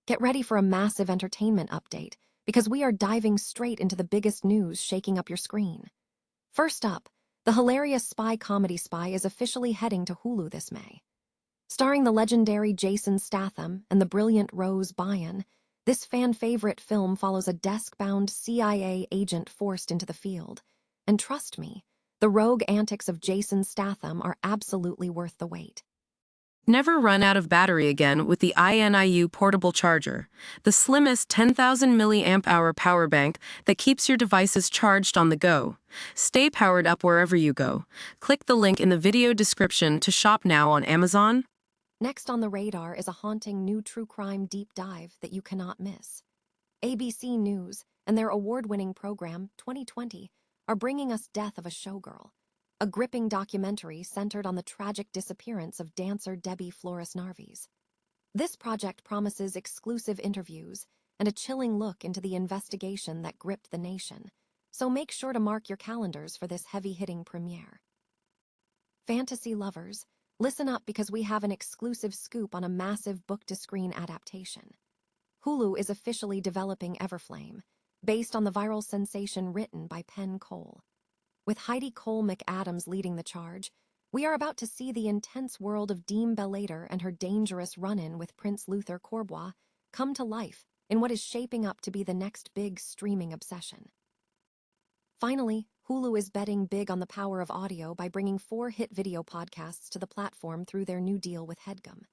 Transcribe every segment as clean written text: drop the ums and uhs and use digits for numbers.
Get ready for a massive entertainment update because we are diving straight into the biggest news shaking up your screen. First up, the hilarious spy comedy Spy is officially heading to Hulu this May. Starring the legendary Jason Statham and the brilliant Rose Byrne, this fan-favorite film follows a desk-bound CIA agent forced into the field. And trust me, the rogue antics of Jason Statham are absolutely worth the wait. Never run out of battery again with the INIU portable charger, the slimmest 10,000 milliamp hour power bank that keeps your devices charged on the go. Stay powered up wherever you go. Click the link in the video description to shop now on Amazon. Next on the radar is a haunting new true crime deep dive that you cannot miss. ABC News and their award-winning program, 2020, are bringing us Death of a Showgirl, a gripping documentary centered on the tragic disappearance of dancer Debbie Flores Narvaez. This project promises exclusive interviews and a chilling look into the investigation that gripped the nation, so make sure to mark your calendars for this heavy-hitting premiere. Fantasy lovers, listen up because we have an exclusive scoop on a massive book-to-screen adaptation. Hulu is officially developing Everflame, based on the viral sensation written by Penn Cole. With Heidi Cole McAdams leading the charge, we are about to see the intense world of Deem Bellator and her dangerous run-in with Prince Luther Corbois come to life in what is shaping up to be the next big streaming obsession. Finally, Hulu is betting big on the power of audio by bringing 4 hit video podcasts to the platform through their new deal with Headgum.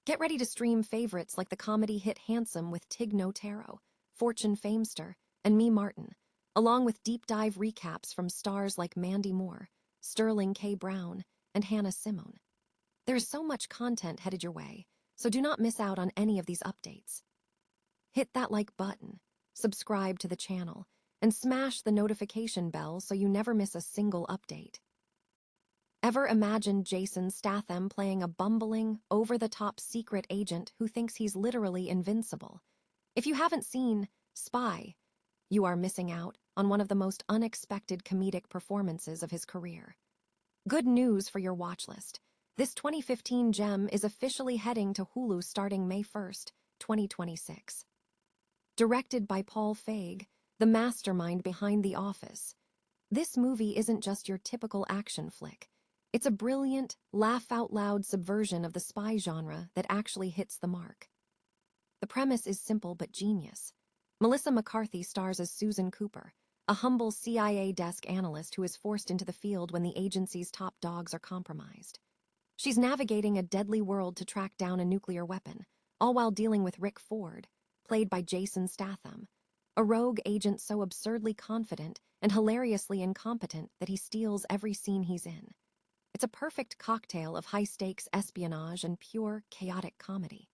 Get ready to stream favorites like the comedy hit Handsome with Tig Notaro, Fortune Famester, and Me Martin, along with deep dive recaps from stars like Mandy Moore, Sterling K. Brown, and Hannah Simone. There's so much content headed your way, so do not miss out on any of these updates. Hit that like button, subscribe to the channel, and smash the notification bell so you never miss a single update. Ever imagined Jason Statham playing a bumbling, over-the-top secret agent who thinks he's literally invincible? If you haven't seen Spy, you are missing out on one of the most unexpected comedic performances of his career. Good news for your watch list. This 2015 gem is officially heading to Hulu starting May 1st, 2026. Directed by Paul Feig, the mastermind behind The Office, this movie isn't just your typical action flick. It's a brilliant, laugh-out-loud subversion of the spy genre that actually hits the mark. The premise is simple but genius. Melissa McCarthy stars as Susan Cooper, a humble CIA desk analyst who is forced into the field when the agency's top dogs are compromised. She's navigating a deadly world to track down a nuclear weapon, all while dealing with Rick Ford, played by Jason Statham, a rogue agent so absurdly confident and hilariously incompetent that he steals every scene he's in. It's a perfect cocktail of high-stakes espionage and pure, chaotic comedy.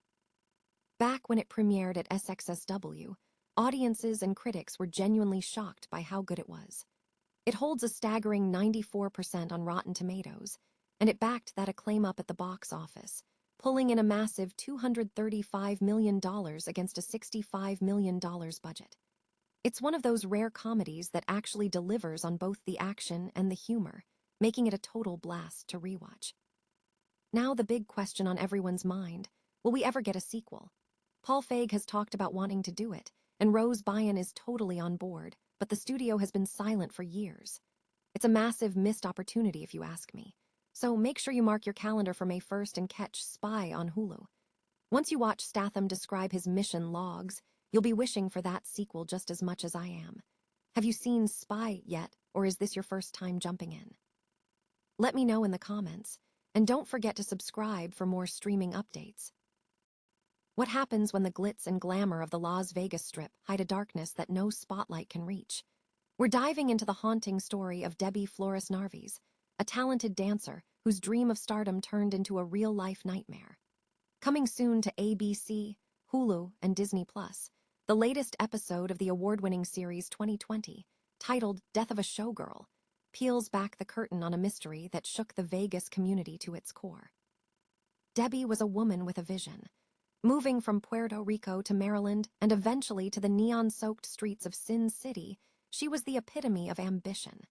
Back when it premiered at SXSW, audiences and critics were genuinely shocked by how good it was. It holds a staggering 94% on Rotten Tomatoes, and it backed that acclaim up at the box office, pulling in a massive $235 million against a $65 million budget. It's one of those rare comedies that actually delivers on both the action and the humor, making it a total blast to rewatch. Now the big question on everyone's mind, will we ever get a sequel? Paul Feig has talked about wanting to do it, and Rose Byrne is totally on board, but the studio has been silent for years. It's a massive missed opportunity if you ask me, so make sure you mark your calendar for May 1st and catch Spy on Hulu. Once you watch Statham describe his mission logs, you'll be wishing for that sequel just as much as I am. Have you seen Spy yet, or is this your first time jumping in? Let me know in the comments, and don't forget to subscribe for more streaming updates. What happens when the glitz and glamour of the Las Vegas Strip hide a darkness that no spotlight can reach? We're diving into the haunting story of Debbie Flores Narvaez, a talented dancer whose dream of stardom turned into a real-life nightmare. Coming soon to ABC, Hulu, and Disney+, the latest episode of the award-winning series 2020, titled Death of a Showgirl, peels back the curtain on a mystery that shook the Vegas community to its core. Debbie was a woman with a vision. Moving from Puerto Rico to Maryland and eventually to the neon-soaked streets of Sin City, she was the epitome of ambition.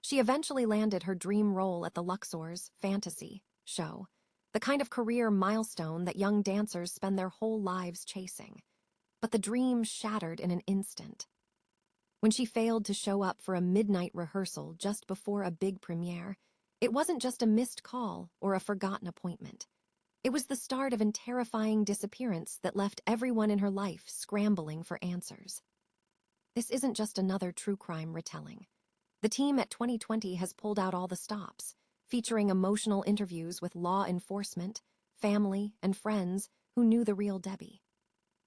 She eventually landed her dream role at the Luxor's Fantasy show, the kind of career milestone that young dancers spend their whole lives chasing. But the dream shattered in an instant. When she failed to show up for a midnight rehearsal just before a big premiere, it wasn't just a missed call or a forgotten appointment. It was the start of a terrifying disappearance that left everyone in her life scrambling for answers. This isn't just another true crime retelling. The team at 2020 has pulled out all the stops, featuring emotional interviews with law enforcement, family, and friends who knew the real Debbie.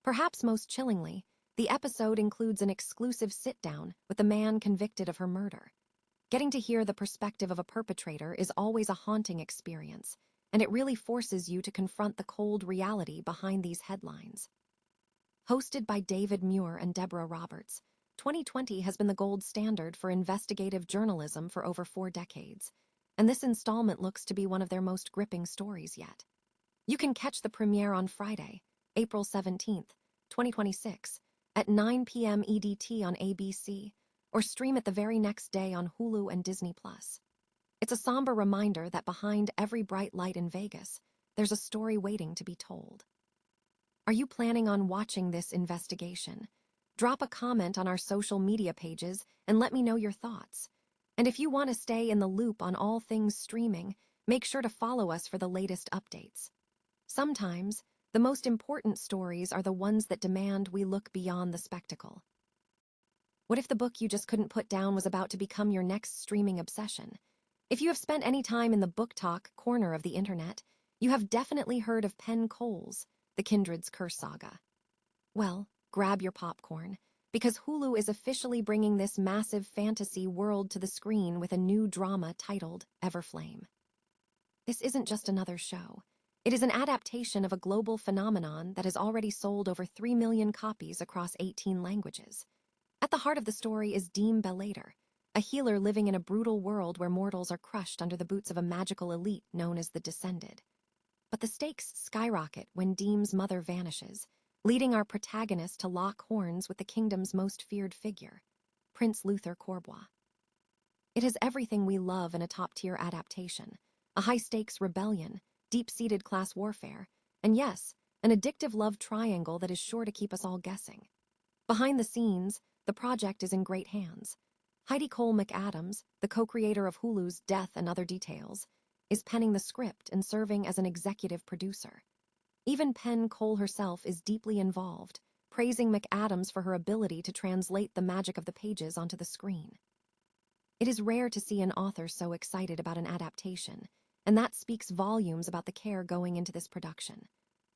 Perhaps most chillingly, the episode includes an exclusive sit-down with the man convicted of her murder. Getting to hear the perspective of a perpetrator is always a haunting experience, and it really forces you to confront the cold reality behind these headlines. Hosted by David Muir and Deborah Roberts, 2020 has been the gold standard for investigative journalism for over 4 decades, and this installment looks to be one of their most gripping stories yet. You can catch the premiere on Friday, April 17th, 2026, at 9 p.m. EDT on ABC, or stream it the very next day on Hulu and Disney+. It's a somber reminder that behind every bright light in Vegas, there's a story waiting to be told. Are you planning on watching this investigation? Drop a comment on our social media pages and let me know your thoughts. And if you want to stay in the loop on all things streaming, make sure to follow us for the latest updates. Sometimes, the most important stories are the ones that demand we look beyond the spectacle. What if the book you just couldn't put down was about to become your next streaming obsession? If you have spent any time in the book talk corner of the internet, you have definitely heard of Penn Cole's The Kindred's Curse Saga. Well, grab your popcorn, because Hulu is officially bringing this massive fantasy world to the screen with a new drama titled Everflame. This isn't just another show. It is an adaptation of a global phenomenon that has already sold over 3 million copies across 18 languages. At the heart of the story is Deem Belater, a healer living in a brutal world where mortals are crushed under the boots of a magical elite known as the Descended. But the stakes skyrocket when Deem's mother vanishes, leading our protagonist to lock horns with the kingdom's most feared figure, Prince Luther Corbois. It has everything we love in a top-tier adaptation: a high-stakes rebellion, deep-seated class warfare, and yes, an addictive love triangle that is sure to keep us all guessing. Behind the scenes, the project is in great hands. Heidi Cole McAdams, the co-creator of Hulu's Death and Other Details, is penning the script and serving as an executive producer. Even Penn Cole herself is deeply involved, praising McAdams for her ability to translate the magic of the pages onto the screen. It is rare to see an author so excited about an adaptation, and that speaks volumes about the care going into this production.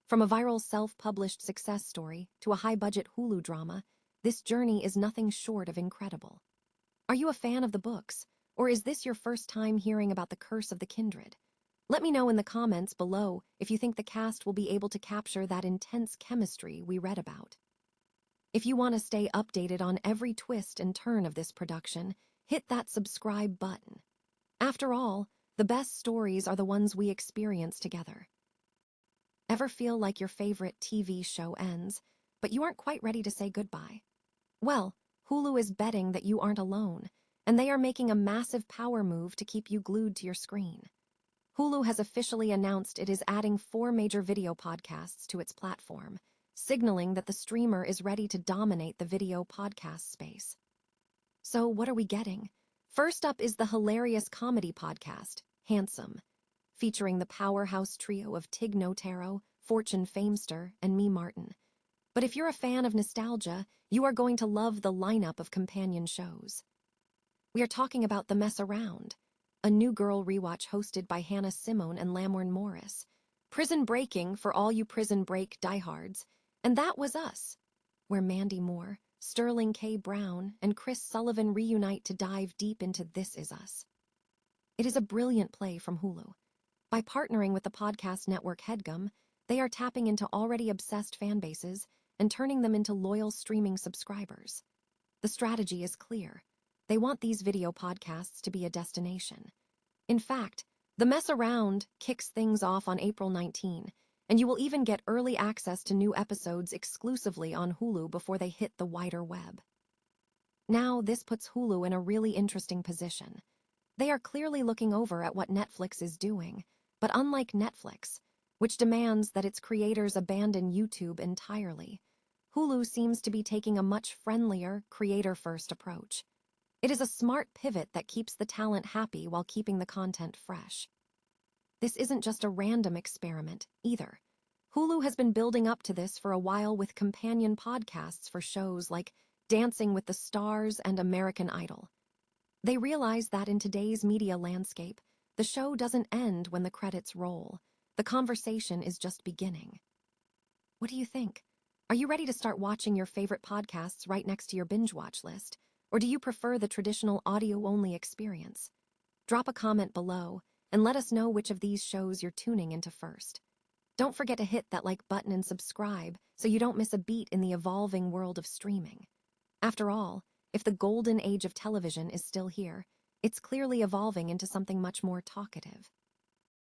From a viral self-published success story to a high-budget Hulu drama, this journey is nothing short of incredible. Are you a fan of the books, or is this your first time hearing about the Curse of the Kindred? Let me know in the comments below if you think the cast will be able to capture that intense chemistry we read about. If you want to stay updated on every twist and turn of this production, hit that subscribe button. After all, the best stories are the ones we experience together. Ever feel like your favorite TV show ends, but you aren't quite ready to say goodbye? Well, Hulu is betting that you aren't alone, and they are making a massive power move to keep you glued to your screen. Hulu has officially announced it is adding 4 major video podcasts to its platform, signaling that the streamer is ready to dominate the video podcast space. So what are we getting? First up is the hilarious comedy podcast, Handsome, featuring the powerhouse trio of Tig Notaro, Fortune Famester, and Me Martin. But if you're a fan of nostalgia, you are going to love the lineup of companion shows. We are talking about The Mess Around, a new girl rewatch hosted by Hannah Simone and Lamorne Morris, Prison Breaking for all you Prison Break diehards, and That Was Us, where Mandy Moore, Sterling K. Brown, and Chris Sullivan reunite to dive deep into This Is Us. It is a brilliant play from Hulu. By partnering with the podcast network HeadGum, they are tapping into already obsessed fan bases and turning them into loyal streaming subscribers. The strategy is clear. They want these video podcasts to be a destination. In fact, The Mess Around kicks things off on April 19, and you will even get early access to new episodes exclusively on Hulu before they hit the wider web. Now, this puts Hulu in a really interesting position. They are clearly looking over at what Netflix is doing, but unlike Netflix, which demands that its creators abandon YouTube entirely, Hulu seems to be taking a much friendlier, creator-first approach. It is a smart pivot that keeps the talent happy while keeping the content fresh. This isn't just a random experiment, either. Hulu has been building up to this for a while with companion podcasts for shows like Dancing with the Stars and American Idol. They realize that in today's media landscape, the show doesn't end when the credits roll. The conversation is just beginning. What do you think? Are you ready to start watching your favorite podcasts right next to your binge watch list? Or do you prefer the traditional audio-only experience? Drop a comment below and let us know which of these shows you're tuning into first. Don't forget to hit that like button and subscribe so you don't miss a beat in the evolving world of streaming. After all, if the golden age of television is still here, it's clearly evolving into something much more talkative.